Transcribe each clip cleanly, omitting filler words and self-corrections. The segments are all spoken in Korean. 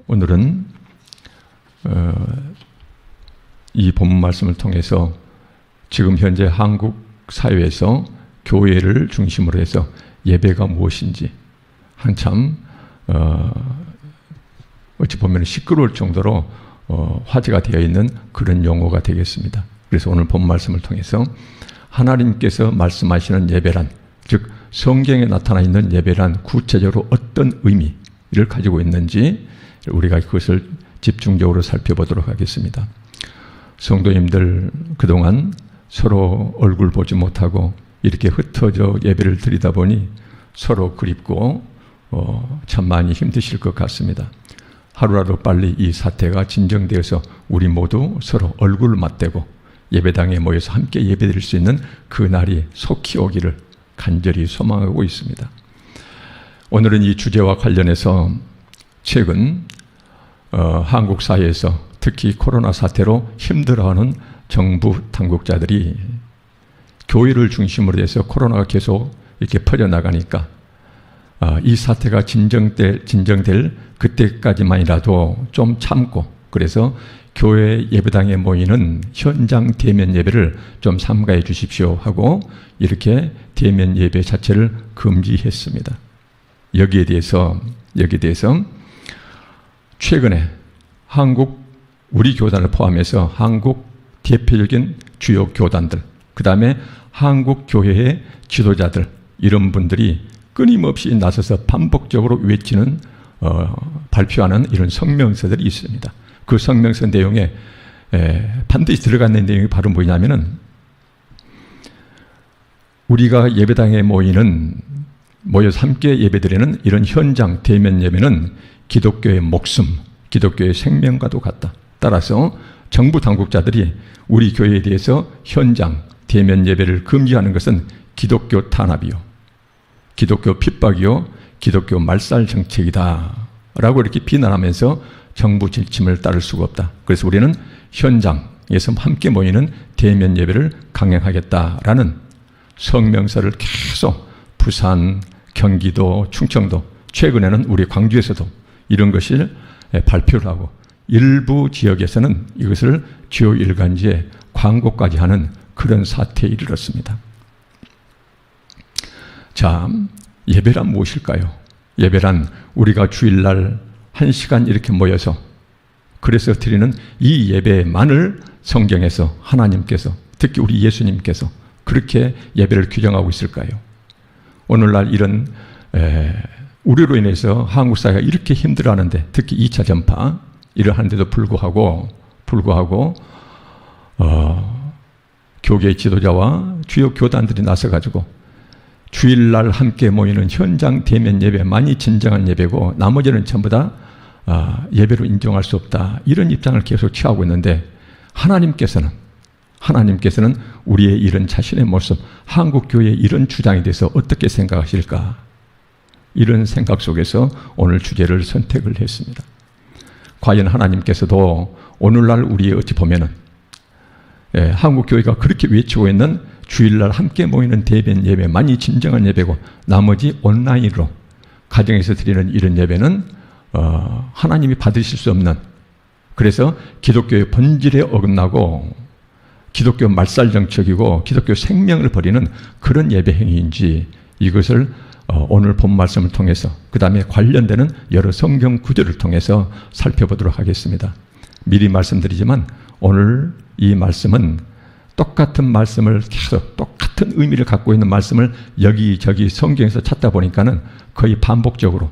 오늘은 이 본문 말씀을 통해서 지금 현재 한국 사회에서 교회를 중심으로 해서 예배가 무엇인지 한참 어찌 보면 시끄러울 정도로 화제가 되어 있는 그런 용어가 되겠습니다. 그래서 오늘 본 말씀을 통해서 하나님께서 말씀하시는 예배란, 즉 성경에 나타나 있는 예배란 구체적으로 어떤 의미를 가지고 있는지 우리가 그것을 집중적으로 살펴보도록 하겠습니다. 성도님들 그동안 서로 얼굴 보지 못하고 이렇게 흩어져 예배를 드리다 보니 서로 그립고 참 많이 힘드실 것 같습니다. 하루라도 빨리 이 사태가 진정되어서 우리 모두 서로 얼굴을 맞대고 예배당에 모여서 함께 예배드릴 수 있는 그 날이 속히 오기를 간절히 소망하고 있습니다. 오늘은 이 주제와 관련해서 최근 한국 사회에서 특히 코로나 사태로 힘들어하는 정부 당국자들이 교회를 중심으로 해서 코로나가 계속 이렇게 퍼져나가니까 이 사태가 진정될 그때까지만이라도 좀 참고, 그래서 교회 예배당에 모이는 현장 대면 예배를 좀 삼가해 주십시오 하고 이렇게 대면 예배 자체를 금지했습니다. 여기에 대해서 최근에 우리 교단을 포함해서 한국 대표적인 주요 교단들, 그 다음에 한국 교회의 지도자들, 이런 분들이 끊임없이 나서서 반복적으로 외치는 발표하는 이런 성명서들이 있습니다. 그 성명서 내용에 반드시 들어가는 내용이 바로 뭐냐면은, 우리가 예배당에 모여서 함께 예배드리는 이런 현장 대면 예배는 기독교의 목숨, 기독교의 생명과도 같다. 따라서 정부 당국자들이 우리 교회에 대해서 현장 대면 예배를 금지하는 것은 기독교 탄압이요, 기독교 핍박이요, 기독교 말살 정책이다 라고 이렇게 비난하면서 정부 지침을 따를 수가 없다. 그래서 우리는 현장에서 함께 모이는 대면 예배를 강행하겠다라는 성명서를 계속 부산, 경기도, 충청도, 최근에는 우리 광주에서도 이런 것을 발표를 하고, 일부 지역에서는 이것을 주요 일간지에 광고까지 하는 그런 사태에 이르렀습니다. 자, 예배란 무엇일까요? 예배란 우리가 주일날 1시간 이렇게 모여서 그래서 드리는 이 예배만을 성경에서 하나님께서, 특히 우리 예수님께서 그렇게 예배를 규정하고 있을까요? 오늘날 이런 우리로 인해서 한국 사회가 이렇게 힘들어하는데, 특히 2차 전파 이러한데도 불구하고 교계 지도자와 주요 교단들이 나서가지고 주일날 함께 모이는 현장 대면 예배만이 진정한 예배고 나머지는 전부 다 예배로 인정할 수 없다, 이런 입장을 계속 취하고 있는데, 하나님께서는 우리의 이런 자신의 모습, 한국교회의 이런 주장에 대해서 어떻게 생각하실까? 이런 생각 속에서 오늘 주제를 선택을 했습니다. 과연 하나님께서도 오늘날 우리의 어찌 보면은 한국교회가 그렇게 외치고 있는 주일날 함께 모이는 대면 예배만이 진정한 예배고 나머지 온라인으로 가정에서 드리는 이런 예배는 하나님이 받으실 수 없는, 그래서 기독교의 본질에 어긋나고 기독교 말살 정책이고 기독교 생명을 버리는 그런 예배 행위인지, 이것을 오늘 본 말씀을 통해서 그 다음에 관련되는 여러 성경 구절을 통해서 살펴보도록 하겠습니다. 미리 말씀드리지만 오늘 이 말씀은 똑같은 말씀을 계속 똑같은 의미를 갖고 있는 말씀을 여기저기 성경에서 찾다 보니까는 거의 반복적으로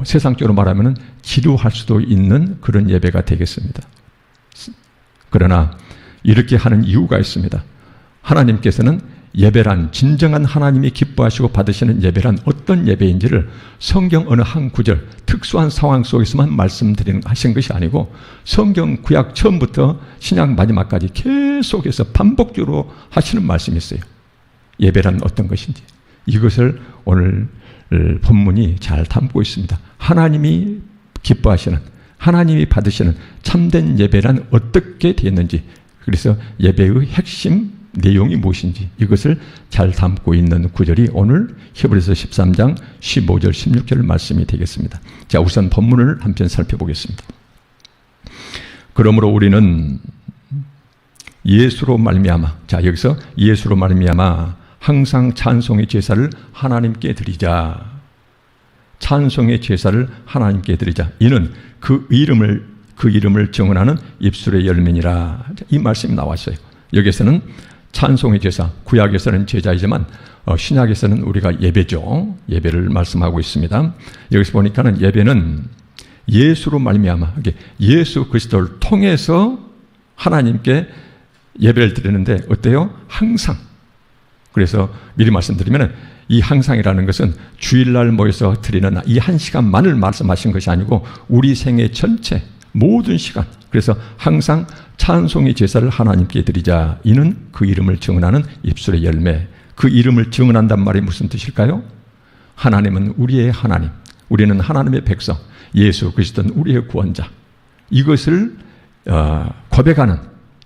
세상적으로 말하면 지루할 수도 있는 그런 예배가 되겠습니다. 그러나 이렇게 하는 이유가 있습니다. 하나님께서는 예배란, 진정한 하나님이 기뻐하시고 받으시는 예배란 어떤 예배인지를 성경 어느 한 구절 특수한 상황 속에서만 하신 것이 아니고 성경 구약 처음부터 신약 마지막까지 계속해서 반복적으로 하시는 말씀이 있어요. 예배란 어떤 것인지, 이것을 오늘 본문이 잘 담고 있습니다. 하나님이 기뻐하시는, 하나님이 받으시는 참된 예배란 어떻게 되었는지, 그래서 예배의 핵심 내용이 무엇인지 이것을 잘 담고 있는 구절이 오늘 히브리서 13장 15절 16절 말씀이 되겠습니다. 자, 우선 본문을 한편 살펴보겠습니다. 그러므로 우리는 예수로 말미암아, 자, 여기서 예수로 말미암아 항상 찬송의 제사를 하나님께 드리자. 찬송의 제사를 하나님께 드리자. 이는 그 이름을 증언하는 입술의 열매니라. 이 말씀이 나왔어요. 여기서는 찬송의 제사, 구약에서는 제사이지만 신약에서는 우리가 예배죠. 예배를 말씀하고 있습니다. 여기서 보니까는 예배는 예수로 말미암아, 예수 그리스도를 통해서 하나님께 예배를 드리는데 어때요? 항상. 그래서 미리 말씀드리면 이 항상이라는 것은 주일날 모여서 드리는 이 한 시간만을 말씀하신 것이 아니고 우리 생애 전체 모든 시간, 그래서 항상 찬송의 제사를 하나님께 드리자. 이는 그 이름을 증언하는 입술의 열매. 그 이름을 증언한단 말이 무슨 뜻일까요? 하나님은 우리의 하나님, 우리는 하나님의 백성, 예수 그리스도는 우리의 구원자. 이것을 고백하는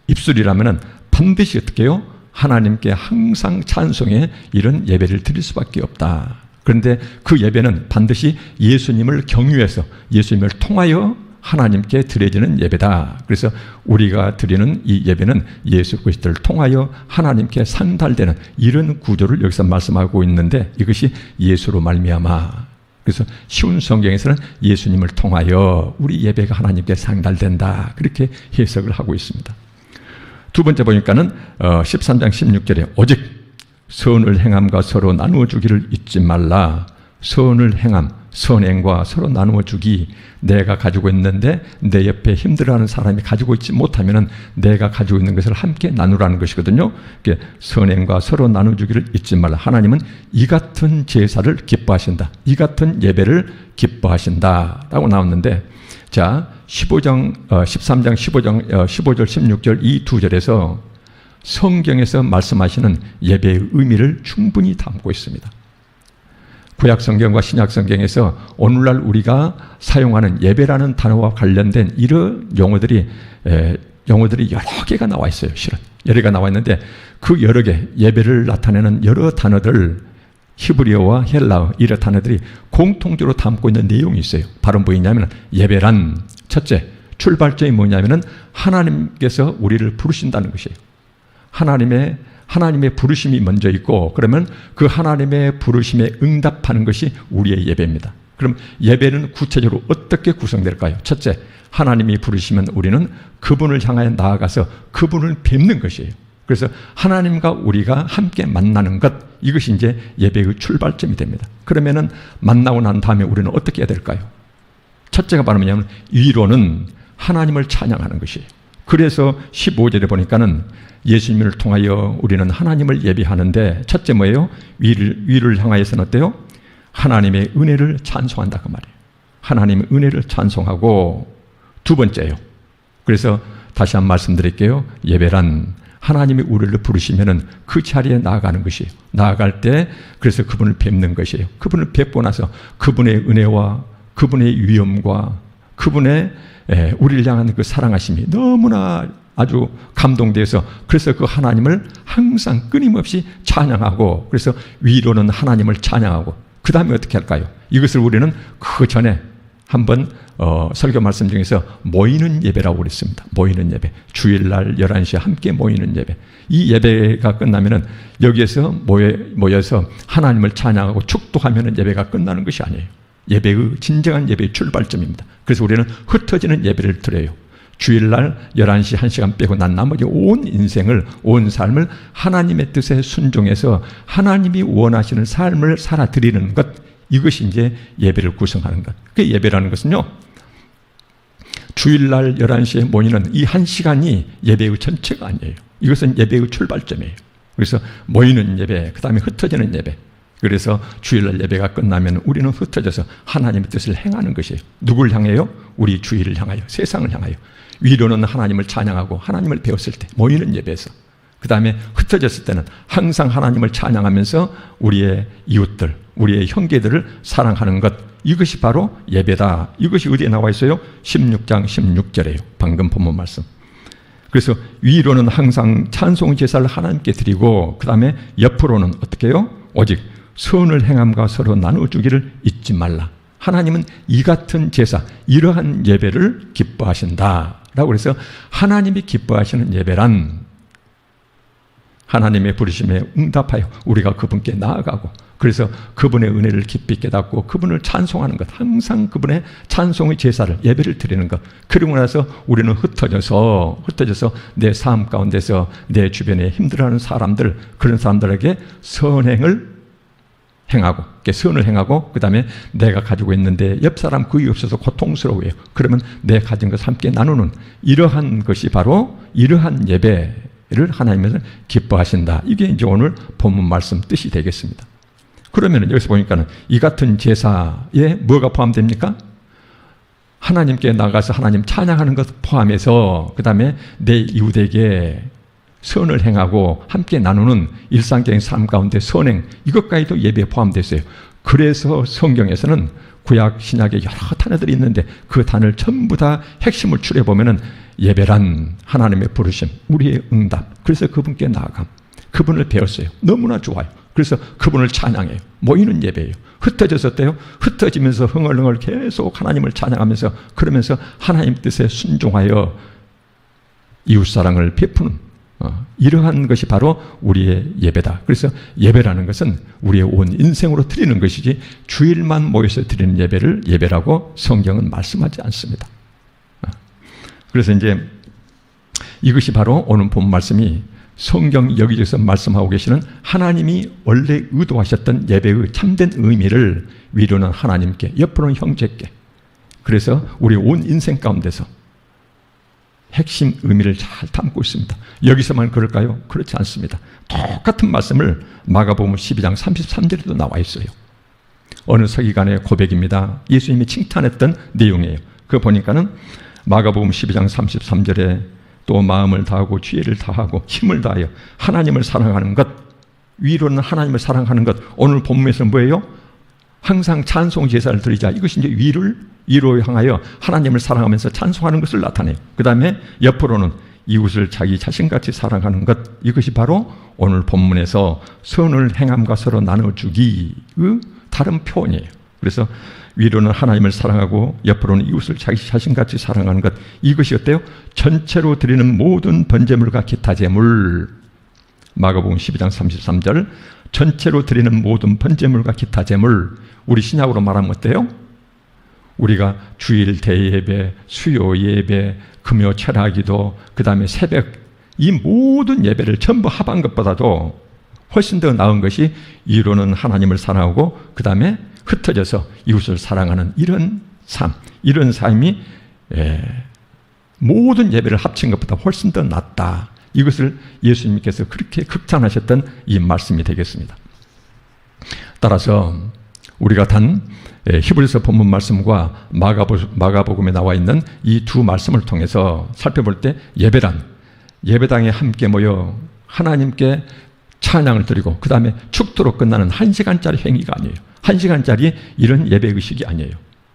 입술이라면 반드시 어떻게 해요? 하나님께 항상 찬송해 이런 예배를 드릴 수밖에 없다. 그런데 그 예배는 반드시 예수님을 경유해서 예수님을 통하여 하나님께 드려지는 예배다. 그래서 우리가 드리는 이 예배는 예수 그리스도를 통하여 하나님께 상달되는 이런 구조를 여기서 말씀하고 있는데 이것이 예수로 말미암아. 그래서 쉬운 성경에서는 예수님을 통하여 우리 예배가 하나님께 상달된다. 그렇게 해석을 하고 있습니다. 두 번째 보니까는 13장 16절에 오직 선을 행함과 서로 나누어 주기를 잊지 말라. 선을 행함, 선행과 서로 나누어 주기. 내가 가지고 있는데 내 옆에 힘들어하는 사람이 가지고 있지 못하면 내가 가지고 있는 것을 함께 나누라는 것이거든요. 선행과 서로 나누어 주기를 잊지 말라. 하나님은 이 같은 제사를 기뻐하신다. 이 같은 예배를 기뻐하신다 라고 나왔는데, 자, 13장 15절 16절 이 두 절에서 성경에서 말씀하시는 예배의 의미를 충분히 담고 있습니다. 구약 성경과 신약 성경에서 오늘날 우리가 사용하는 예배라는 단어와 관련된 이런 용어들이 여러 개가 나와 있어요. 실은 여러 개가 나와 있는데 그 여러 개 예배를 나타내는 여러 단어들, 히브리어와 헬라어 이런 단어들이 공통적으로 담고 있는 내용이 있어요. 바로 뭐냐면 예배란 첫째 출발점이 뭐냐면은 하나님께서 우리를 부르신다는 것이에요. 하나님의 부르심이 먼저 있고, 그러면 그 하나님의 부르심에 응답하는 것이 우리의 예배입니다. 그럼 예배는 구체적으로 어떻게 구성될까요? 첫째, 하나님이 부르시면 우리는 그분을 향하여 나아가서 그분을 뵙는 것이에요. 그래서 하나님과 우리가 함께 만나는 것, 이것이 이제 예배의 출발점이 됩니다. 그러면은 만나고 난 다음에 우리는 어떻게 해야 될까요? 첫째가 바로 뭐냐면 위로는 하나님을 찬양하는 것이에요. 그래서 15절에 보니까는 예수님을 통하여 우리는 하나님을 예배하는데 첫째 뭐예요? 위를 향하여서는 어때요? 하나님의 은혜를 찬송한다 그 말이에요. 하나님의 은혜를 찬송하고, 두 번째예요. 그래서 다시 한번 말씀드릴게요. 예배란 하나님이 우리를 부르시면은 그 자리에 나아가는 것이에요. 나아갈 때 그래서 그분을 뵙는 것이에요. 그분을 뵙고 나서 그분의 은혜와 그분의 위엄과 그분의 우리를 향한 그 사랑하심이 너무나 아주 감동돼서 그래서 그 하나님을 항상 끊임없이 찬양하고, 그래서 위로는 하나님을 찬양하고, 그 다음에 어떻게 할까요? 이것을 우리는 그 전에 한번 설교 말씀 중에서 모이는 예배라고 그랬습니다. 모이는 예배, 주일날 11시에 함께 모이는 예배. 이 예배가 끝나면은 여기에서 모여서 하나님을 찬양하고 축도하면은 예배가 끝나는 것이 아니에요. 예배의 진정한 예배의 출발점입니다. 그래서 우리는 흩어지는 예배를 드려요. 주일날 11시 1시간 빼고 난 나머지 온 인생을, 온 삶을 하나님의 뜻에 순종해서 하나님이 원하시는 삶을 살아드리는 것, 이것이 이제 예배를 구성하는 것. 그 예배라는 것은요, 주일날 11시에 모이는 이 1시간이 예배의 전체가 아니에요. 이것은 예배의 출발점이에요. 그래서 모이는 예배, 그 다음에 흩어지는 예배. 그래서 주일날 예배가 끝나면 우리는 흩어져서 하나님의 뜻을 행하는 것이에요. 누굴 향해요? 우리 주일을 향하여, 세상을 향하여. 위로는 하나님을 찬양하고 하나님을 배웠을 때 모이는 예배에서, 그 다음에 흩어졌을 때는 항상 하나님을 찬양하면서 우리의 이웃들, 우리의 형제들을 사랑하는 것, 이것이 바로 예배다. 이것이 어디에 나와 있어요? 16장 16절이에요. 방금 본문 말씀. 그래서 위로는 항상 찬송 제사를 하나님께 드리고 그 다음에 옆으로는 어떻게 해요? 오직 선을 행함과 서로 나눠주기를 잊지 말라. 하나님은 이 같은 제사, 이러한 예배를 기뻐하신다 라고 해서 하나님이 기뻐하시는 예배란 하나님의 부르심에 응답하여 우리가 그분께 나아가고 그래서 그분의 은혜를 깊이 깨닫고 그분을 찬송하는 것, 항상 그분의 찬송의 제사를 예배를 드리는 것. 그러고 나서 우리는 흩어져서 내 삶 가운데서 내 주변에 힘들어하는 사람들, 그런 사람들에게 선행을 행하고, 선을 행하고, 그 다음에 내가 가지고 있는데 옆 사람 그이 없어서 고통스러워요. 그러면 내 가진 것 함께 나누는 이러한 것이 바로 이러한 예배를 하나님은 기뻐하신다. 이게 이제 오늘 본문 말씀 뜻이 되겠습니다. 그러면 여기서 보니까는 이 같은 제사에 뭐가 포함됩니까? 하나님께 나가서 하나님 찬양하는 것 포함해서 그 다음에 내 이웃에게 선을 행하고 함께 나누는 일상적인 삶 가운데 선행, 이것까지도 예배에 포함됐어요. 그래서 성경에서는 구약 신약에 여러 단어들이 있는데 그 단어를 전부 다 핵심을 추려보면은 예배란 하나님의 부르심, 우리의 응답, 그래서 그분께 나아감, 그분을 배웠어요. 너무나 좋아요. 그래서 그분을 찬양해요. 모이는 예배예요. 흩어져서 어때요? 흩어지면서 흥얼흥얼 계속 하나님을 찬양하면서 그러면서 하나님 뜻에 순종하여 이웃사랑을 베푸는 이러한 것이 바로 우리의 예배다. 그래서 예배라는 것은 우리의 온 인생으로 드리는 것이지 주일만 모여서 드리는 예배를 예배라고 성경은 말씀하지 않습니다. 그래서 이제 이것이 바로 오늘 본 말씀이 성경 여기저기서 말씀하고 계시는 하나님이 원래 의도하셨던 예배의 참된 의미를 위로는 하나님께, 옆으로는 형제께, 그래서 우리 온 인생 가운데서 핵심 의미를 잘 담고 있습니다. 여기서만 그럴까요? 그렇지 않습니다. 똑같은 말씀을 마가복음 12장 33절에도 나와 있어요. 어느 서기관의 고백입니다. 예수님이 칭찬했던 내용이에요. 그거 보니까는 마가복음 12장 33절에 또 마음을 다하고 지혜를 다하고 힘을 다하여 하나님을 사랑하는 것, 위로는 하나님을 사랑하는 것. 오늘 본문에서는 뭐예요? 항상 찬송 제사를 드리자. 이것이 이제 위로 향하여 하나님을 사랑하면서 찬송하는 것을 나타내요. 그 다음에 옆으로는 이웃을 자기 자신같이 사랑하는 것. 이것이 바로 오늘 본문에서 선을 행함과 서로 나눠주기의 다른 표현이에요. 그래서 위로는 하나님을 사랑하고 옆으로는 이웃을 자기 자신같이 사랑하는 것. 이것이 어때요? 전체로 드리는 모든 번제물과 기타 제물. 마가복음 12장 33절 전체로 드리는 모든 번제물과 기타 제물. 우리 신약으로 말하면 어때요? 우리가 주일 대예배, 수요 예배, 금요 철야기도, 그 다음에 새벽, 이 모든 예배를 전부 합한 것보다도 훨씬 더 나은 것이 위로는 하나님을 사랑하고 그 다음에 흩어져서 이웃을 사랑하는 이런 삶, 이런 삶이 모든 예배를 합친 것보다 훨씬 더 낫다. 이것을 예수님께서 그렇게 극찬하셨던 이 말씀이 되겠습니다. 따라서 우리가 단 히브리서 본문 말씀과 마가복음에 나와 있는 이 두 말씀을 통해서 살펴볼 때 예배란 예배당에 함께 모여 하나님께 찬양을 드리고 그 다음에 축도로 끝나는 1시간짜리 행위가 아니에요. 1시간짜리 이런 예배의식이 아니에요.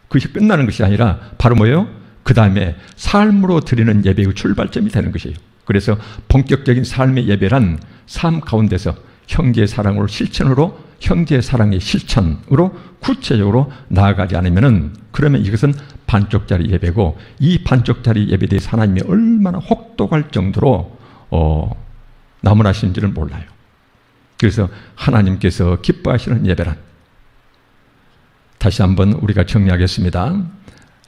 그것이 끝나는 것이 아니라 바로 뭐예요? 그 다음에 삶으로 드리는 예배의 출발점이 되는 것이에요. 그래서 본격적인 삶의 예배란 삶 가운데서 형제의 사랑으로 실천으로 형제의 사랑의 실천으로 구체적으로 나아가지 않으면은 그러면 이것은 반쪽짜리 예배고 이 반쪽짜리 예배에 대해서 하나님이 얼마나 혹독할 정도로 나무라시는지를 몰라요. 그래서 하나님께서 기뻐하시는 예배란 다시 한번 우리가 정리하겠습니다.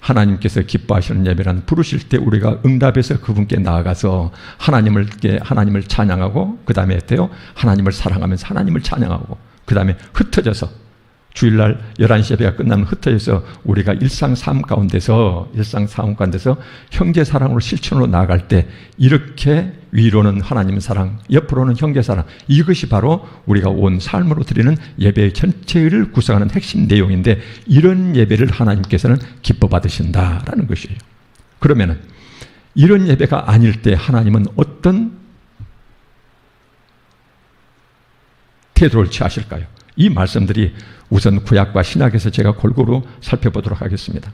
하나님께서 기뻐하시는 예배란 부르실 때 우리가 응답해서 그분께 나아가서 하나님을 찬양하고 그 다음에 어때요? 하나님을 사랑하면서 하나님을 찬양하고 그 다음에 흩어져서 주일날 11시 예배가 끝나면 흩어져서 우리가 일상 삶 가운데서 형제 사랑으로 실천으로 나아갈 때 이렇게 위로는 하나님 사랑, 옆으로는 형제 사랑, 이것이 바로 우리가 온 삶으로 드리는 예배 전체를 구성하는 핵심 내용인데 이런 예배를 하나님께서는 기뻐 받으신다라는 것이에요. 그러면은 이런 예배가 아닐 때 하나님은 어떤 태도를 취하실까요? 이 말씀들이 우선 구약과 신약에서 제가 골고루 살펴보도록 하겠습니다.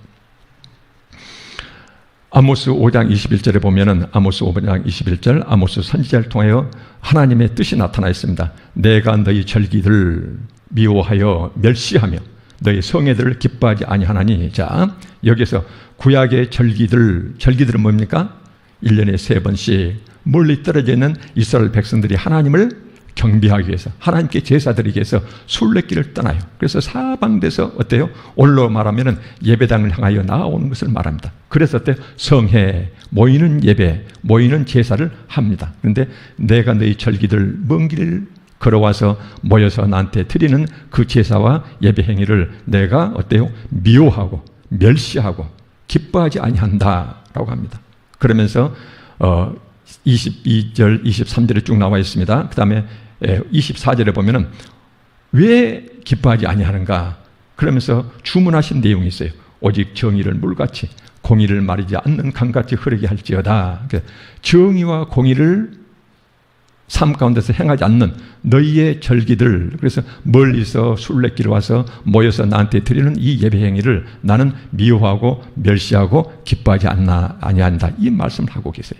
아모스 5장 21절에 보면은 아모스 5장 21절 아모스 선지자를 통하여 하나님의 뜻이 나타나 있습니다. 내가 너희 절기들 미워하여 멸시하며 너희 성회들을 기뻐하지 아니하나니. 자, 여기서 구약의 절기들은 뭡니까? 1년에 3번씩 멀리 떨어져 있는 이스라엘 백성들이 하나님을 경배하기 위해서, 하나님께 제사 드리기 위해서 순례길을 떠나요. 그래서 사방돼서 어때요? 올로 말하면은 예배당을 향하여 나아오는 것을 말합니다. 그래서 어때요? 성회, 모이는 예배, 모이는 제사를 합니다. 그런데 내가 너희 절기들 먼 길을 걸어와서 모여서 나한테 드리는 그 제사와 예배 행위를 내가 어때요? 미워하고 멸시하고 기뻐하지 아니한다라고 합니다. 그러면서 22절, 23절에 쭉 나와 있습니다. 그 다음에 24절에 보면은 왜 기뻐하지 아니하는가? 그러면서 주문하신 내용이 있어요. 오직 정의를 물같이 공의를 마르지 않는 강같이 흐르게 할지어다. 정의와 공의를 삶 가운데서 행하지 않는 너희의 절기들, 그래서 멀리서 순례길 와서 모여서 나한테 드리는 이 예배 행위를 나는 미워하고 멸시하고 기뻐하지 아니한다. 이 말씀을 하고 계세요.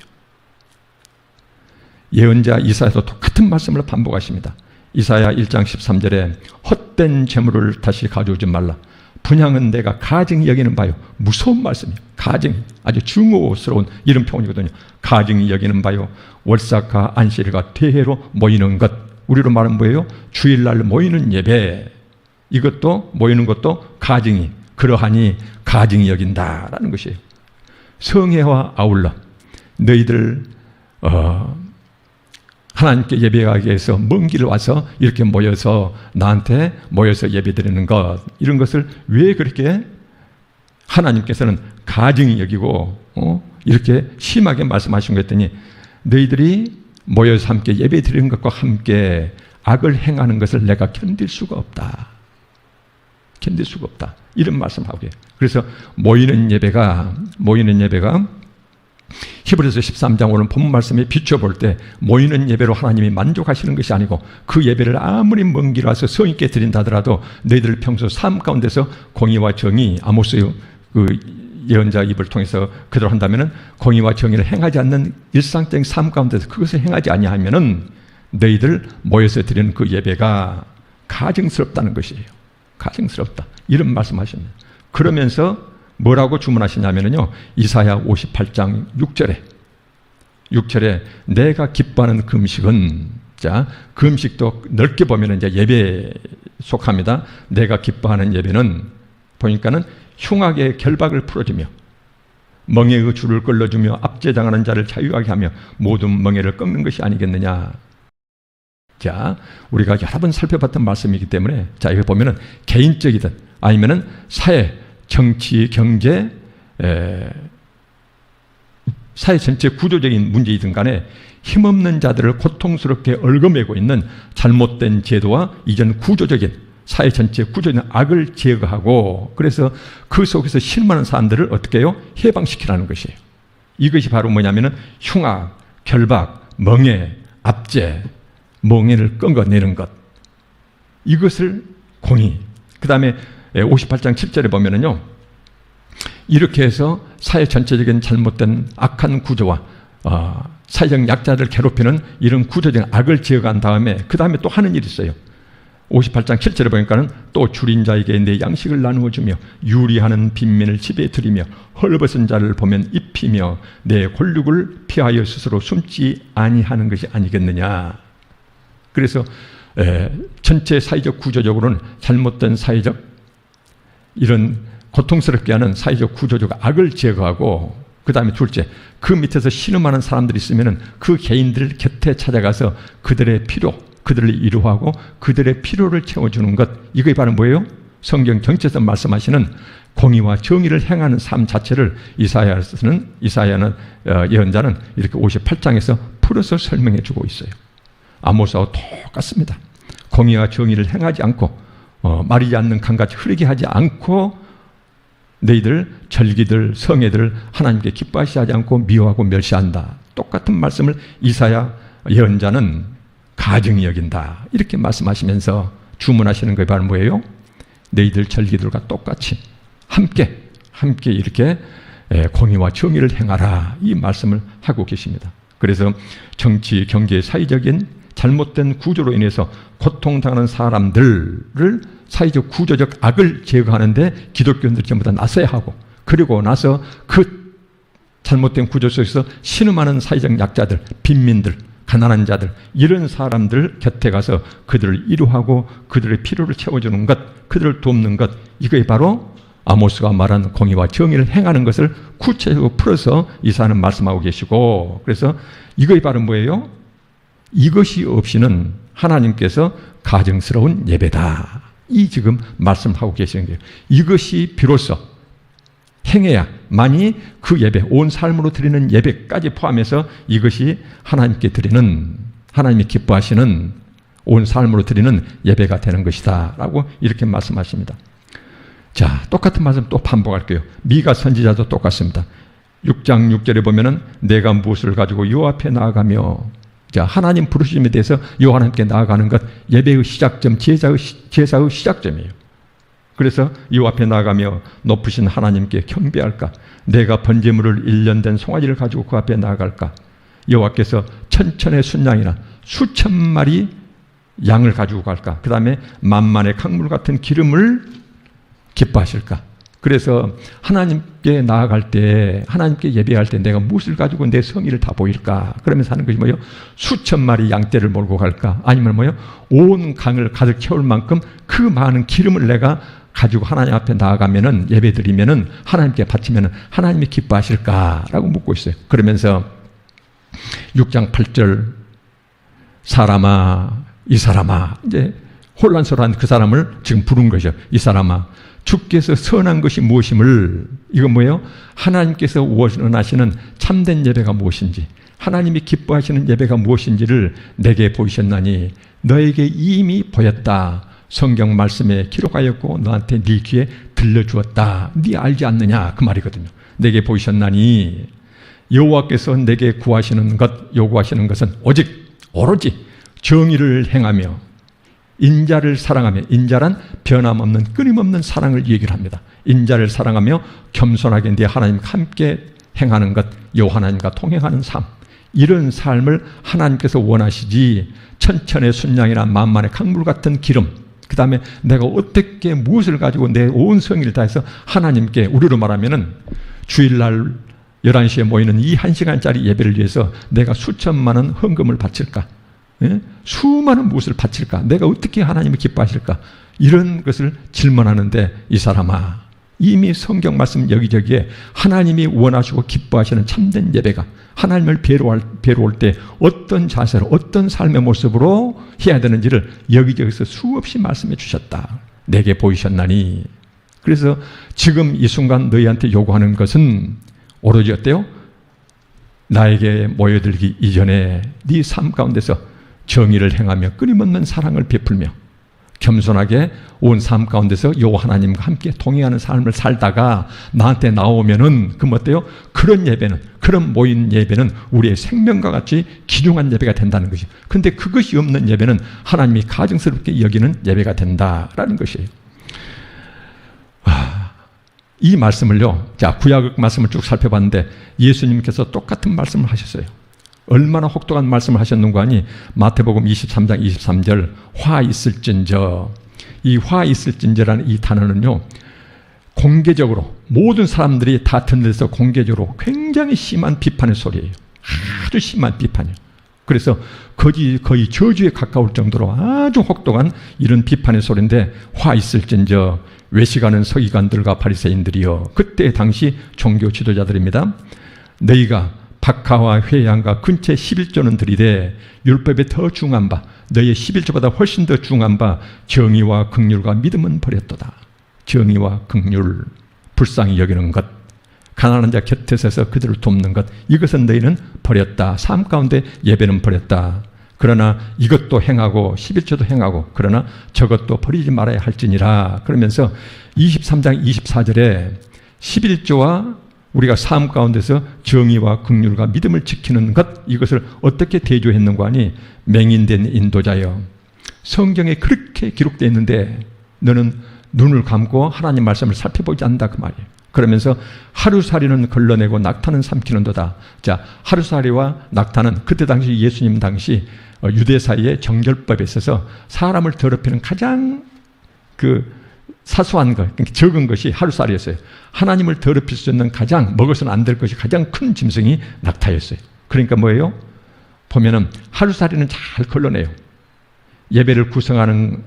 예언자 이사야도 똑같은 말씀을 반복하십니다. 이사야 1장 13절에 헛된 재물을 다시 가져오지 말라. 분향은 내가 가증히 여기는 바요. 무서운 말씀이에요. 가증히, 아주 중후스러운 이런 표현이거든요. 가증히 여기는 바요. 월삭과 안식일과 대회로 모이는 것. 우리로 말하면 뭐예요? 주일날 모이는 예배. 이것도 모이는 것도 가증히, 그러하니 가증히 여긴다라는 것이에요. 성회와 아울러 너희들 하나님께 예배하기 위해서 먼 길을 와서 이렇게 모여서 나한테 모여서 예배드리는 것, 이런 것을 왜 그렇게 하나님께서는 가증히 여기고 이렇게 심하게 말씀하신 것 했더니 너희들이 모여서 함께 예배드리는 것과 함께 악을 행하는 것을 내가 견딜 수가 없다. 견딜 수가 없다. 이런 말씀하고 해요. 그래서 모이는 예배가 히브리서 13장 오늘 본 말씀에 비춰볼 때 모이는 예배로 하나님이 만족하시는 것이 아니고 그 예배를 아무리 먼 길 와서 성의 있게 드린다 하더라도 너희들 평소 삶 가운데서 공의와 정의, 아모스 그 예언자 입을 통해서 그대로 한다면은 공의와 정의를 행하지 않는 일상적인 삶 가운데서 그것을 행하지 아니하면은 너희들 모여서 드리는 그 예배가 가증스럽다는 것이에요. 가증스럽다. 이런 말씀하십니다. 그러면서 뭐라고 주문하시냐면요, 이사야 58장 6절에 내가 기뻐하는 그 음식은, 자, 그 음식도 넓게 보면 이제 예배에 속합니다. 내가 기뻐하는 예배는 보니까는 흉악의 결박을 풀어주며 멍에의 줄을 끌어주며 압제당하는 자를 자유하게 하며 모든 멍에를 꺾는 것이 아니겠느냐. 자, 우리가 여러 번 살펴봤던 말씀이기 때문에, 자, 이거 보면은 개인적이든 아니면은 사회, 정치, 경제, 사회 전체 구조적인 문제이든 간에 힘없는 자들을 고통스럽게 얽어매고 있는 잘못된 제도와 이전 구조적인 사회 전체 구조적인 악을 제거하고, 그래서 그 속에서 실망하는 사람들을 어떻게 해요? 해방시키라는 것이에요. 이것이 바로 뭐냐면은 흉악, 결박, 멍해, 압제, 멍해를 끊어내는 것. 이것을 공의. 그 다음에 58장 7절에 보면은요, 이렇게 해서 사회 전체적인 잘못된 악한 구조와 사회적 약자를 괴롭히는 이런 구조적인 악을 제거한 다음에 그 다음에 또 하는 일이 있어요. 58장 7절에 보니까는 또 줄인 자에게 내 양식을 나누어 주며 유리하는 빈민을 집에 들이며 헐벗은 자를 보면 입히며 내 골육을 피하여 스스로 숨지 아니하는 것이 아니겠느냐. 그래서 전체 사회적 구조적으로는 잘못된 사회적 이런 고통스럽게 하는 사회적 구조적 악을 제거하고, 그 다음에 둘째, 그 밑에서 신음하는 사람들이 있으면은 그 개인들 곁에 찾아가서 그들의 필요, 그들을 위로하고 그들의 필요를 채워주는 것. 이것이 바로 뭐예요? 성경 전체에서 말씀하시는 공의와 정의를 행하는 삶 자체를 이사야는 예언자는 이렇게 58장에서 풀어서 설명해 주고 있어요. 아모스와 똑같습니다. 공의와 정의를 행하지 않고 마르지 않는 강같이 흐르게 하지 않고 너희들 절기들 성회들 하나님께 기뻐하시지 않고 미워하고 멸시한다. 똑같은 말씀을 이사야 예언자는 가증히 여긴다. 이렇게 말씀하시면서 주문하시는 것이 바로 뭐예요? 너희들 절기들과 똑같이 함께 이렇게 공의와 정의를 행하라, 이 말씀을 하고 계십니다. 그래서 정치, 경제, 사회적인 잘못된 구조로 인해서 고통당하는 사람들을 사회적 구조적 악을 제거하는데 기독교인들이 전부 다 나서야 하고, 그리고 나서 그 잘못된 구조 속에서 신음하는 사회적 약자들, 빈민들, 가난한 자들, 이런 사람들 곁에 가서 그들을 위로하고 그들의 필요를 채워주는 것, 그들을 돕는 것, 이게 바로 아모스가 말한 공의와 정의를 행하는 것을 구체적으로 풀어서 이사는 말씀하고 계시고, 그래서 이것이 바로 뭐예요? 이것이 없이는 하나님께서 가증스러운 예배다, 이 지금 말씀하고 계시는 거예요. 이것이 비로소 행해야만이 그 예배, 온 삶으로 드리는 예배까지 포함해서 이것이 하나님께 드리는, 하나님이 기뻐하시는 온 삶으로 드리는 예배가 되는 것이다 라고 이렇게 말씀하십니다. 자, 똑같은 말씀 또 반복할게요. 미가 선지자도 똑같습니다. 6장 6절에 보면은 내가 무엇을 가지고 여호와 앞에 나아가며, 자, 하나님 부르심에 대해서 여호와 하나님께 나아가는 것, 예배의 시작점, 제사의 시작점이에요. 그래서 여호와 앞에 나아가며 높으신 하나님께 경배할까? 내가 번제물을 1년 된 송아지를 가지고 그 앞에 나아갈까? 여호와께서 천천의 순양이나 수천 마리 양을 가지고 갈까? 그 다음에 만만의 강물 같은 기름을 기뻐하실까? 그래서 하나님께 나아갈 때, 하나님께 예배할 때 내가 무엇을 가지고 내 성의를 다 보일까? 그러면서 하는 것이 뭐예요? 수천 마리 양떼를 몰고 갈까? 아니면 뭐예요? 온 강을 가득 채울 만큼 그 많은 기름을 내가 가지고 하나님 앞에 나아가면은, 예배 드리면은, 하나님께 바치면은 하나님이 기뻐하실까라고 묻고 있어요. 그러면서 6장 8절, 사람아, 이 사람아, 이제 혼란스러운 그 사람을 지금 부른 것이죠. 이 사람아, 주께서 선한 것이 무엇임을, 이건 뭐예요? 하나님께서 원하시는 참된 예배가 무엇인지, 하나님이 기뻐하시는 예배가 무엇인지를 내게 보이셨나니 너에게 이미 보였다. 성경 말씀에 기록하였고 너한테 네 귀에 들려주었다. 네 알지 않느냐, 그 말이거든요. 내게 보이셨나니 여호와께서 내게 구하시는 것, 요구하시는 것은 오로지 정의를 행하며 인자를 사랑하며, 인자란 변함없는 끊임없는 사랑을 얘기를 합니다. 인자를 사랑하며 겸손하게 네 하나님과 함께 행하는 것, 여호와 하나님과 동행하는 삶, 이런 삶을 하나님께서 원하시지, 천천의 순양이나 만만의 강물 같은 기름, 그 다음에 내가 어떻게 무엇을 가지고 내 온 성의를 다해서 하나님께, 우리로 말하면은 주일날 11시에 모이는 이 1시간짜리 예배를 위해서 내가 수천만 원 헌금을 바칠까? 예? 수많은 무엇을 바칠까? 내가 어떻게 하나님을 기뻐하실까? 이런 것을 질문하는데, 이 사람아, 이미 성경 말씀 여기저기에 하나님이 원하시고 기뻐하시는 참된 예배가, 하나님을 배로올 때 어떤 자세로, 어떤 삶의 모습으로 해야 되는지를 여기저기서 수없이 말씀해 주셨다. 내게 보이셨나니. 그래서 지금 이 순간 너희한테 요구하는 것은 오로지 어때요? 나에게 모여들기 이전에 네 삶 가운데서 정의를 행하며 끊임없는 사랑을 베풀며 겸손하게 온 삶 가운데서 여호와 하나님과 함께 동행하는 삶을 살다가 나한테 나오면은, 그럼 어때요? 그런 예배는, 그런 모인 예배는 우리의 생명과 같이 귀중한 예배가 된다는 것이죠. 근데 그것이 없는 예배는 하나님이 가증스럽게 여기는 예배가 된다라는 것이에요. 이 말씀을요, 자, 구약 말씀을 쭉 살펴봤는데 예수님께서 똑같은 말씀을 하셨어요. 얼마나 혹독한 말씀을 하셨는가 하니, 마태복음 23장 23절, 화 있을진저, 이 화 있을진저라는 이 단어는요, 공개적으로 모든 사람들이 다 듣는 데서 공개적으로 굉장히 심한 비판의 소리예요. 아주 심한 비판이에요. 그래서 거의 저주에 가까울 정도로 아주 혹독한 이런 비판의 소리인데, 화 있을진저, 외식하는 서기관들과 바리새인들이여, 그때 당시 종교 지도자들입니다. 너희가 박하와 회양과 근처 11조는 들이되 율법에 더 중한 바, 너희의 11조보다 훨씬 더 중한 바 정의와 긍휼과 믿음은 버렸도다. 정의와 긍휼, 불쌍히 여기는 것, 가난한 자 곁에 서서 그들을 돕는 것, 이것은 너희는 버렸다. 삶 가운데 예배는 버렸다. 그러나 이것도 행하고 11조도 행하고, 그러나 저것도 버리지 말아야 할지니라. 그러면서 23장 24절에 11조와 우리가 삶 가운데서 정의와 긍휼과 믿음을 지키는 것, 이것을 어떻게 대조했는가 하니, 맹인된 인도자여, 성경에 그렇게 기록되어 있는데 너는 눈을 감고 하나님 말씀을 살펴보지 않는다, 그 말이에요. 그러면서 하루살이는 걸러내고 낙타는 삼키는도다. 자, 하루살이와 낙타는 그때 당시 예수님 당시 유대 사이의 정결법에 있어서 사람을 더럽히는 가장 사소한 것, 적은 것이 하루살이였어요. 하나님을 더럽힐 수 있는 가장 먹어서는 안 될 것이 가장 큰 짐승이 낙타였어요. 그러니까 뭐예요? 보면은 하루살이는 잘 걸러내요. 예배를 구성하는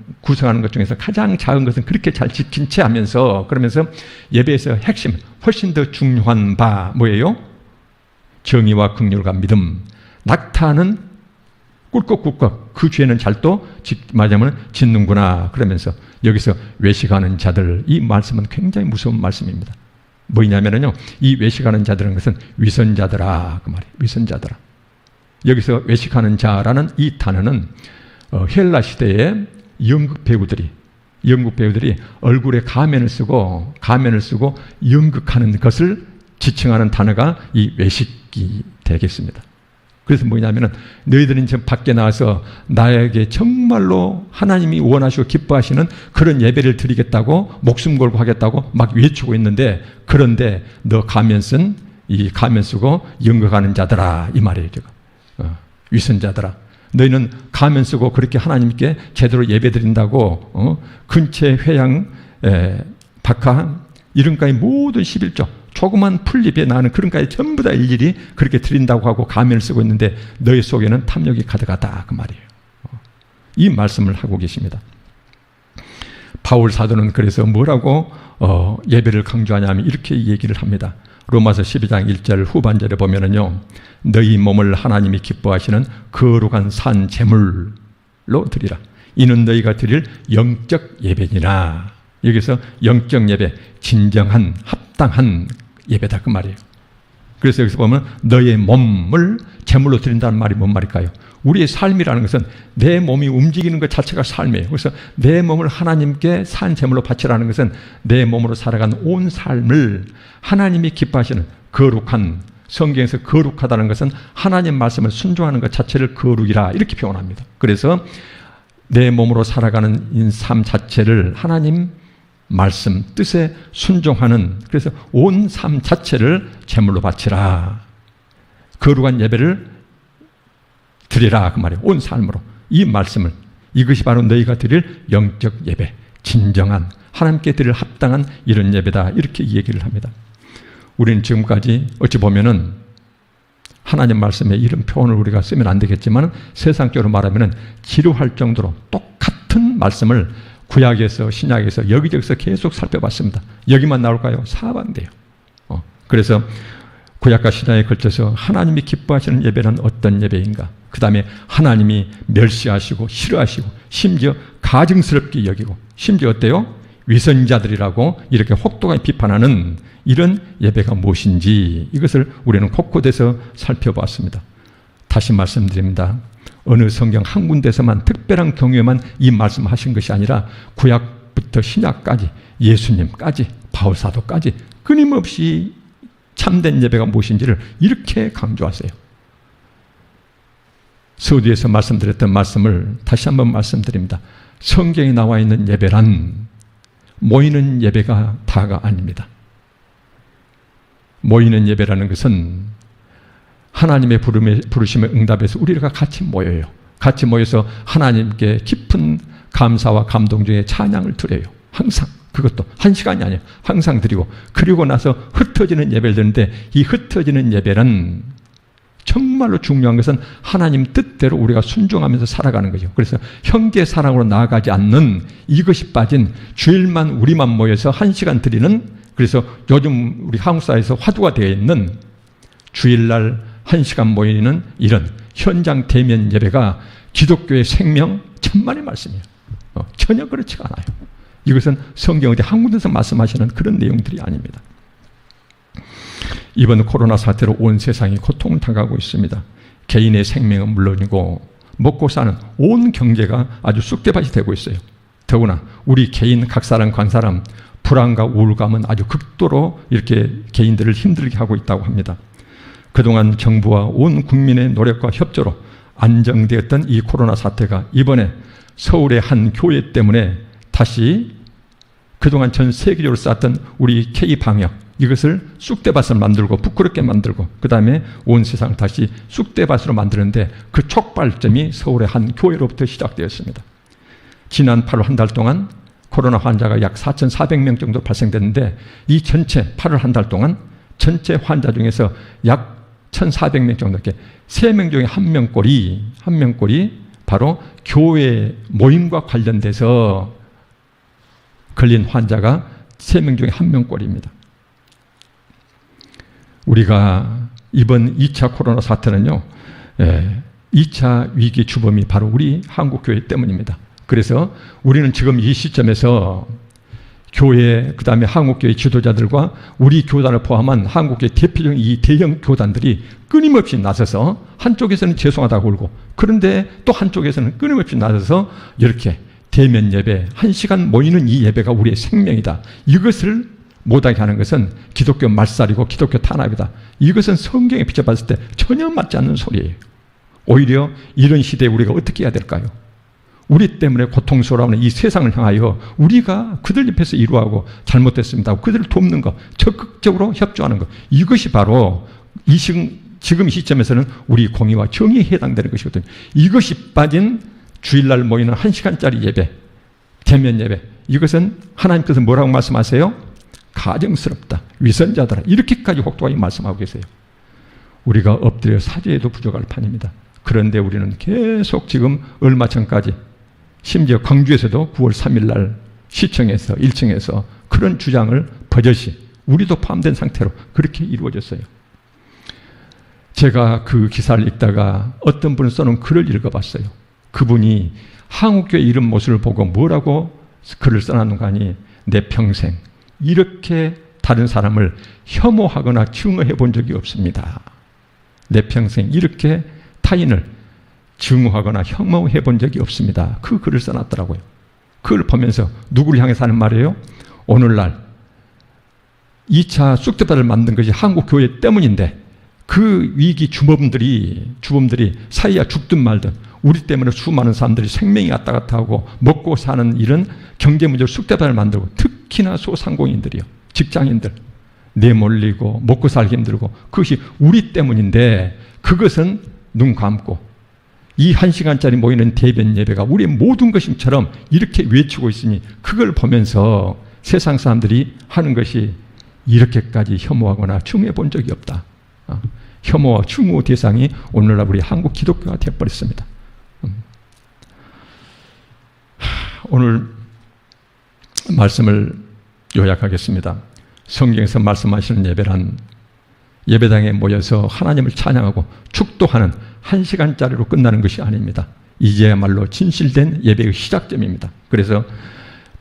것 중에서 가장 작은 것은 그렇게 잘 지킨 채 하면서, 그러면서 예배에서 핵심, 훨씬 더 중요한 바 뭐예요? 정의와 긍휼과 믿음. 낙타는 꿀꺽꿀꺽 그 죄는 잘 또 말하자면 짓는구나. 그러면서 여기서 외식하는 자들, 이 말씀은 굉장히 무서운 말씀입니다. 뭐냐면요, 이 외식하는 자들은 것은 위선자들아, 그 말이에요. 위선자들아. 여기서 외식하는 자라는 이 단어는 헬라 시대의 연극 배우들이 얼굴에 가면을 쓰고 연극하는 것을 지칭하는 단어가 이 외식이 되겠습니다. 그래서 뭐냐면은 너희들은 지금 밖에 나와서 나에게 정말로 하나님이 원하시고 기뻐하시는 그런 예배를 드리겠다고 목숨 걸고 하겠다고 막 외치고 있는데, 그런데 너 가면 쓰고 연극하는 자들아, 이 말이에요. 위선자들아. 너희는 가면 쓰고 그렇게 하나님께 제대로 예배 드린다고 근처 회양, 박하, 이런까지 모든 11조 조그만 풀잎에 나는 그런까지 전부 다 일일이 그렇게 드린다고 하고 가면을 쓰고 있는데 너희 속에는 탐욕이 가득하다, 그 말이에요. 이 말씀을 하고 계십니다. 바울 사도는 그래서 뭐라고 예배를 강조하냐면 이렇게 얘기를 합니다. 로마서 12장 1절 후반절에 보면은요, 너희 몸을 하나님이 기뻐하시는 거룩한 산 제물로 드리라. 이는 너희가 드릴 영적 예배니라. 여기서 영적 예배, 진정한 합당한 예배다, 그 말이에요. 그래서 여기서 보면 너의 몸을 제물로 드린다는 말이 뭔 말일까요? 우리의 삶이라는 것은 내 몸이 움직이는 것 자체가 삶이에요. 그래서 내 몸을 하나님께 산 제물로 바치라는 것은 내 몸으로 살아간 온 삶을 하나님이 기뻐하시는 거룩한, 성경에서 거룩하다는 것은 하나님 말씀을 순종하는 것 자체를 거룩이라 이렇게 표현합니다. 그래서 내 몸으로 살아가는 삶 자체를 하나님 말씀 뜻에 순종하는, 그래서 온 삶 자체를 제물로 바치라, 거룩한 예배를 드리라, 그 말이에요. 온 삶으로. 이 말씀을, 이것이 바로 너희가 드릴 영적 예배, 진정한 하나님께 드릴 합당한 이런 예배다, 이렇게 얘기를 합니다. 우리는 지금까지 어찌 보면은 하나님 말씀에 이런 표현을 우리가 쓰면 안 되겠지만 세상적으로 말하면은 지루할 정도로 똑같은 말씀을 구약에서 신약에서 여기저기서 계속 살펴봤습니다. 여기만 나올까요? 사반돼요. 그래서 구약과 신약에 걸쳐서 하나님이 기뻐하시는 예배는 어떤 예배인가? 그 다음에 하나님이 멸시하시고 싫어하시고 심지어 가증스럽게 여기고 심지어 어때요? 위선자들이라고 이렇게 혹독하게 비판하는 이런 예배가 무엇인지, 이것을 우리는 곳곳에서 살펴봤습니다. 다시 말씀드립니다. 어느 성경 한 군데서만 특별한 경우에만 이 말씀하신 것이 아니라 구약부터 신약까지, 예수님까지, 바울사도까지 끊임없이 참된 예배가 무엇인지를 이렇게 강조하세요. 서두에서 말씀드렸던 말씀을 다시 한번 말씀드립니다. 성경에 나와 있는 예배란 모이는 예배가 다가 아닙니다. 모이는 예배라는 것은 하나님의 부르심에 응답해서 우리가 같이 모여요. 같이 모여서 하나님께 깊은 감사와 감동 중에 찬양을 드려요. 항상. 그것도 한 시간이 아니에요. 항상 드리고, 그리고 나서 흩어지는 예배를 드리는데, 이 흩어지는 예배는 정말로 중요한 것은 하나님 뜻대로 우리가 순종하면서 살아가는 거죠. 그래서 형제 사랑으로 나아가지 않는, 이것이 빠진 주일만 우리만 모여서 한 시간 드리는, 그래서 요즘 우리 한국 사회에서 화두가 되어 있는 주일날 한 시간 모이는 이런 현장 대면 예배가 기독교의 생명 천만의 말씀이에요. 전혀 그렇지가 않아요. 이것은 성경 어디 한 군데서 말씀하시는 그런 내용들이 아닙니다. 이번 코로나 사태로 온 세상이 고통을 당하고 있습니다. 개인의 생명은 물론이고 먹고 사는 온 경제가 아주 쑥대밭이 되고 있어요. 더구나 우리 개인 각 사람 관 사람 불안과 우울감은 아주 극도로 이렇게 개인들을 힘들게 하고 있다고 합니다. 그동안 정부와 온 국민의 노력과 협조로 안정되었던 이 코로나 사태가 이번에 서울의 한 교회 때문에 다시 그동안 전 세계적으로 쌓았던 우리 K 방역, 이것을 쑥대밭을 만들고 부끄럽게 만들고 그 다음에 온 세상을 다시 쑥대밭으로 만드는데 그 촉발점이 서울의 한 교회로부터 시작되었습니다. 지난 8월 한 달 동안 코로나 환자가 약 4,400명 정도 발생됐는데 이 전체 8월 한 달 동안 전체 환자 중에서 약 1,400명 정도, 이렇게 3명 중에 1명꼴이 바로 교회 모임과 관련돼서 걸린 환자가 3명 중에 1명꼴입니다. 우리가 이번 2차 코로나 사태는요, 2차 위기 주범이 바로 우리 한국교회 때문입니다. 그래서 우리는 지금 이 시점에서 교회, 그 다음에 한국교회 지도자들과 우리 교단을 포함한 한국교회 대표적인 이 대형 교단들이 끊임없이 나서서 한쪽에서는 죄송하다고 울고 그런데 또 한쪽에서는 끊임없이 나서서 이렇게 대면 예배, 1시간 모이는 이 예배가 우리의 생명이다. 이것을 못하게 하는 것은 기독교 말살이고 기독교 탄압이다. 이것은 성경에 비춰봤을 때 전혀 맞지 않는 소리예요. 오히려 이런 시대에 우리가 어떻게 해야 될까요? 우리 때문에 고통스러워하는 이 세상을 향하여 우리가 그들 옆에서 이루하고 잘못됐습니다. 그들을 돕는 것, 적극적으로 협조하는 것. 이것이 바로 지금 이 시점에서는 우리 공의와 정의에 해당되는 것이거든요. 이것이 빠진 주일날 모이는 1시간짜리 예배, 대면 예배. 이것은 하나님께서 뭐라고 말씀하세요? 가증스럽다. 위선자들아. 이렇게까지 혹독하게 말씀하고 계세요. 우리가 엎드려 사죄해도 부족할 판입니다. 그런데 우리는 계속 지금 얼마 전까지 심지어 광주에서도 9월 3일 날 시청에서 1층에서 그런 주장을 버젓이 우리도 포함된 상태로 그렇게 이루어졌어요. 제가 그 기사를 읽다가 어떤 분이 써놓은 글을 읽어봤어요. 그분이 한국교회 이런 모습을 보고 뭐라고 글을 써놨는가 하니 내 평생 이렇게 다른 사람을 혐오하거나 증오해 본 적이 없습니다. 내 평생 이렇게 타인을 증오하거나 혐오해 본 적이 없습니다. 그 글을 써놨더라고요. 그걸 보면서 누구를 향해서 하는 말이에요? 오늘날 2차 쑥대밭을 만든 것이 한국교회 때문인데 그 위기 주범들이 사이야 죽든 말든 우리 때문에 수많은 사람들이 생명이 왔다 갔다 하고 먹고 사는 이런 경제 문제로 쑥대밭을 만들고 특히나 소상공인들이요. 직장인들 내몰리고 먹고 살기 힘들고 그것이 우리 때문인데 그것은 눈 감고 이 1시간짜리 모이는 대변 예배가 우리의 모든 것임처럼 이렇게 외치고 있으니 그걸 보면서 세상 사람들이 하는 것이 이렇게까지 혐오하거나 증오해 본 적이 없다. 혐오와 증오 대상이 오늘날 우리 한국 기독교가 되어버렸습니다. 오늘 말씀을 요약하겠습니다. 성경에서 말씀하시는 예배란 예배당에 모여서 하나님을 찬양하고 축도하는 1시간짜리로 끝나는 것이 아닙니다. 이제야말로 진실된 예배의 시작점입니다. 그래서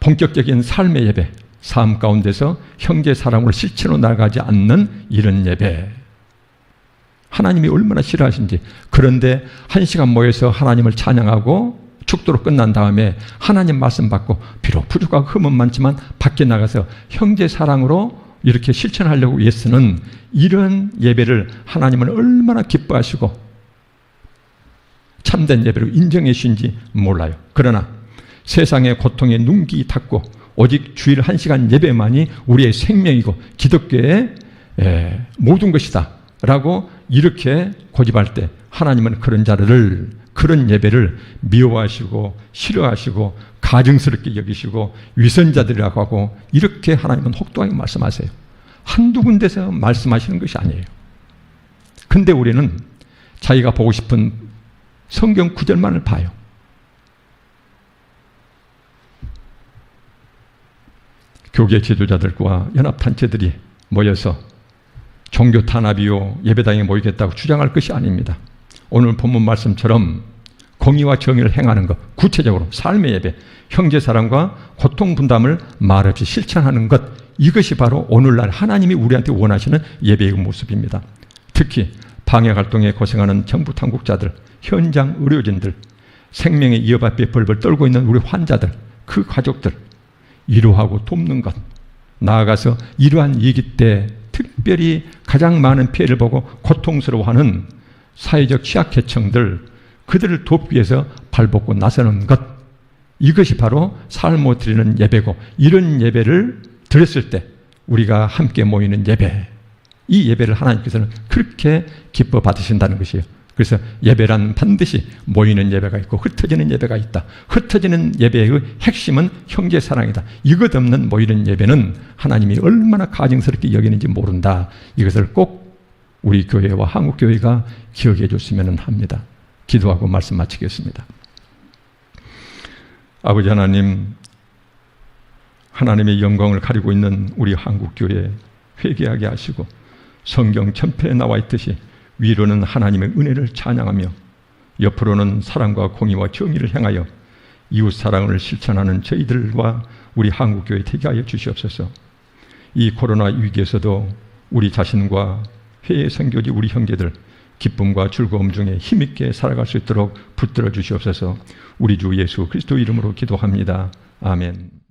본격적인 삶의 예배, 삶 가운데서 형제 사랑으로 실체로 나가지 않는 이런 예배, 하나님이 얼마나 싫어하신지. 그런데 1시간 모여서 하나님을 찬양하고 축도로 끝난 다음에 하나님 말씀 받고 비록 부족하고 흠은 많지만 밖에 나가서 형제 사랑으로 이렇게 실천하려고 위해서는 이런 예배를 하나님은 얼마나 기뻐하시고 참된 예배로 인정해 주신지 몰라요. 그러나 세상의 고통에 눈기 닫고 오직 주일 1시간 예배만이 우리의 생명이고 기독교의 모든 것이다 라고 이렇게 고집할 때 하나님은 그런 자들을, 그런 예배를 미워하시고 싫어하시고 가증스럽게 여기시고 위선자들이라고 하고 이렇게 하나님은 혹독하게 말씀하세요. 한두 군데서 말씀하시는 것이 아니에요. 근데 우리는 자기가 보고 싶은 성경 구절만을 봐요. 교계 지도자들과 연합단체들이 모여서 종교 탄압이요 예배당에 모이겠다고 주장할 것이 아닙니다. 오늘 본문 말씀처럼 공의와 정의를 행하는 것, 구체적으로 삶의 예배, 형제사랑과 고통분담을 말없이 실천하는 것, 이것이 바로 오늘날 하나님이 우리한테 원하시는 예배의 모습입니다. 특히 방역활동에 고생하는 정부 당국자들, 현장 의료진들, 생명의 이업 앞에 벌벌 떨고 있는 우리 환자들, 그 가족들 위로하고 돕는 것, 나아가서 이러한 위기 때 특별히 가장 많은 피해를 보고 고통스러워하는 사회적 취약계층들, 그들을 돕기 위해서 발벗고 나서는 것, 이것이 바로 삶으로 드리는 예배고, 이런 예배를 드렸을 때 우리가 함께 모이는 예배, 이 예배를 하나님께서는 그렇게 기뻐 받으신다는 것이에요. 그래서 예배란 반드시 모이는 예배가 있고 흩어지는 예배가 있다. 흩어지는 예배의 핵심은 형제 사랑이다. 이것 없는 모이는 예배는 하나님이 얼마나 가증스럽게 여기는지 모른다. 이것을 꼭 우리 교회와 한국교회가 기억해 줬으면 합니다. 기도하고 말씀 마치겠습니다. 아버지 하나님, 하나님의 영광을 가리고 있는 우리 한국교회 회개하게 하시고 성경 전편에 나와 있듯이 위로는 하나님의 은혜를 찬양하며 옆으로는 사랑과 공의와 정의를 행하여 이웃사랑을 실천하는 저희들과 우리 한국교회 되게 하여 주시옵소서. 이 코로나 위기에서도 우리 자신과 회의 선교지 우리 형제들 기쁨과 즐거움 중에 힘있게 살아갈 수 있도록 붙들어 주시옵소서. 우리 주 예수 그리스도 이름으로 기도합니다. 아멘.